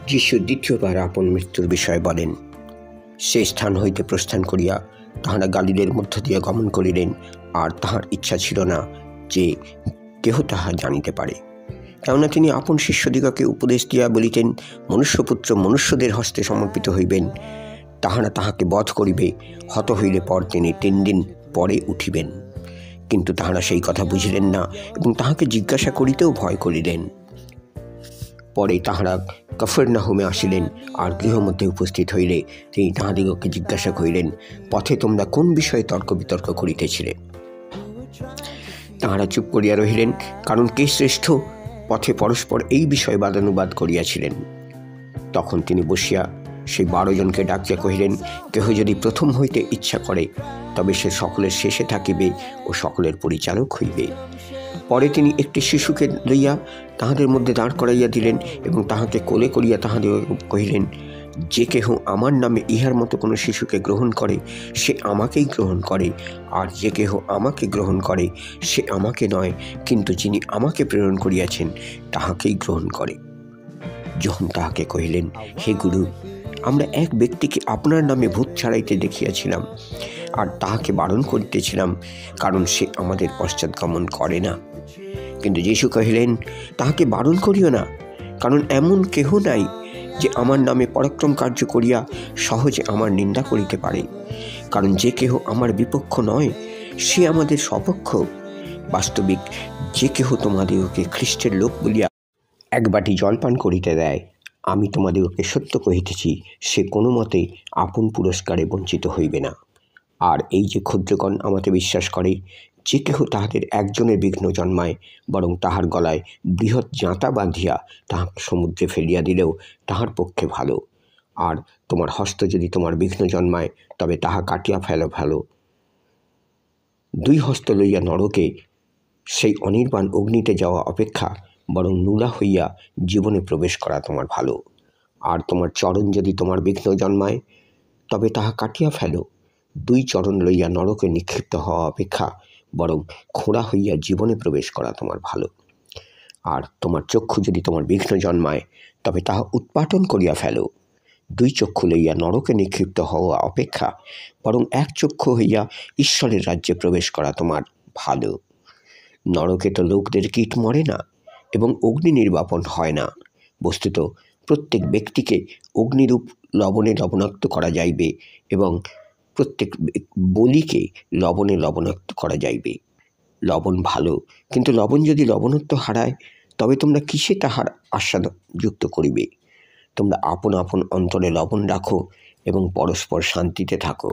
যীশু দ্বিতীয়বার আপন মৃত্যুর বিষয় বলেন। সে স্থান হইতে প্রস্থান করিয়া তাহারা গালিলের মধ্য দিয়া গমন করিলেন, আর তাহার ইচ্ছা ছিল না যে কেহ তাহা জানিতে পারে। কেননা তিনি আপন শিষ্যদিগকে উপদেশ দিয়া বলিতেন, মনুষ্যপুত্র মনুষ্যদের হস্তে সমর্পিত হইবেন, তাহারা তাহাকে বধ করিবে, হত হইলে পর তিনি 3 দিন পরে উঠিবেন। কিন্তু তাহারা সেই কথা বুঝিলেন না এবং তাহাকে জিজ্ঞাসা করিতেও ভয় করিলেন। পরে তাহারা কফরনাহুমে আসিলেন, আর গৃহমধ্যে উপস্থিত হইলে তিনি তাহাদিগকে জিজ্ঞাসা করিলেন, পথে তোমরা কোন বিষয়ে তর্ক বিতর্ক করিতেছিলে? তাহারা চুপ করিয়া রহিলেন, কারণ কে শ্রেষ্ঠ পথে পরস্পর এই বিষয়ে বাদানুবাদ করিয়াছিলেন। তখন তিনি বসিয়া সেই 12 জনকে ডাকিয়া কহিলেন, কেহ যদি প্রথম হইতে ইচ্ছা করে, তবে সে সকলের শেষে থাকিবে ও সকলের পরিচালক হইবে। পরে তিনি একটি শিশুকে লইয়া তাহাদের মধ্যে দাঁড় করাইয়া দিলেন এবং তাহাকে কোলে করিয়া তাহাদের কহিলেন, যে কেহ আমার নামে ইহার মতো কোনো শিশুকে গ্রহণ করে, সে আমাকেই গ্রহণ করে, আর যে কেহ আমাকে গ্রহণ করে, সে আমাকে নয়, কিন্তু যিনি আমাকে প্রেরণ করিয়াছেন তাহাকেই গ্রহণ করে। যখন তাহাকে কহিলেন, হে গুরু, আমরা এক ব্যক্তিকে আপনার নামে ভূত ছাড়াইতে দেখিয়াছিলাম, আর তাহাকে বারণ করিতেছিলাম, কারণ সে আমাদের পশ্চাৎগমন করে না। কিন্তু যীশু কহিলেন, তাহাকে বারণ করিও না, কারণ এমন কেহ নাই যে আমার নামে পরাক্রম কার্য করিয়া সহজে আমার নিন্দা করিতে পারে। কারণ যে কেহ আমার বিপক্ষ নয়, সে আমাদের সপক্ষ। বাস্তবিক যে কেহ তোমাদিগকে খ্রিস্টের লোক বলিয়া এক বাটি জলপান করিতে দেয়, আমি তোমাদিগকে সত্য কহিতেছি, সে কোনো মতে আপন পুরস্কারে বঞ্চিত হইবে না। আর এই যে ক্ষুদ্রগণ আমাকে বিশ্বাস করে, যে কেহ তাহাদের একজনের বিঘ্ন জন্মায়, বরং তাহার গলায় বৃহৎ জাঁতা বাঁধিয়া তাহাকে সমুদ্রে ফেলিয়া দিলেও তাহার পক্ষে ভালো। আর তোমার হস্ত যদি তোমার বিঘ্ন জন্মায়, তবে তাহা কাটিয়া ফেলো ভালো। 2 হস্ত লইয়া নরকে, সেই অনির্বাণ অগ্নিতে যাওয়া অপেক্ষা বরং নুলা হইয়া জীবনে প্রবেশ করা তোমার ভালো। আর তোমার চরণ যদি তোমার বিঘ্ন জন্মায়, তবে তাহা কাটিয়া ফেলো। 2 চরণ লইয়া নরকে নিক্ষিপ্ত হওয়া অপেক্ষা বরং খোঁড়া হইয়া জীবনে প্রবেশ করা তোমার ভালো। আর তোমার চক্ষু যদি তোমার বিঘ্ন জন্মায়, তবে তাহা উৎপাটন করিয়া ফেলো। 2 চক্ষু লইয়া নরকে নিক্ষিপ্ত হওয়া অপেক্ষা বরং 1 চক্ষু হইয়া ঈশ্বরের রাজ্যে প্রবেশ করা তোমার ভালো। নরকে তো লোকদের কীট মরে না এবং অগ্নি নির্বাপন হয় না। বস্তুত প্রত্যেক ব্যক্তিকে অগ্নিরূপ লবণে লবণাক্ত করা যাইবে এবং প্রত্যেক বলিকে লবণে লবণাক্ত করা যাইবে। লবণ ভালো, কিন্তু লবণ যদি লবণত্ব হারায়, তবে তোমরা কিসে তাহার আস্বাদ যুক্ত করিবে? তোমরা আপন আপন অন্তরে লবণ রাখো এবং পরস্পর শান্তিতে থাকো।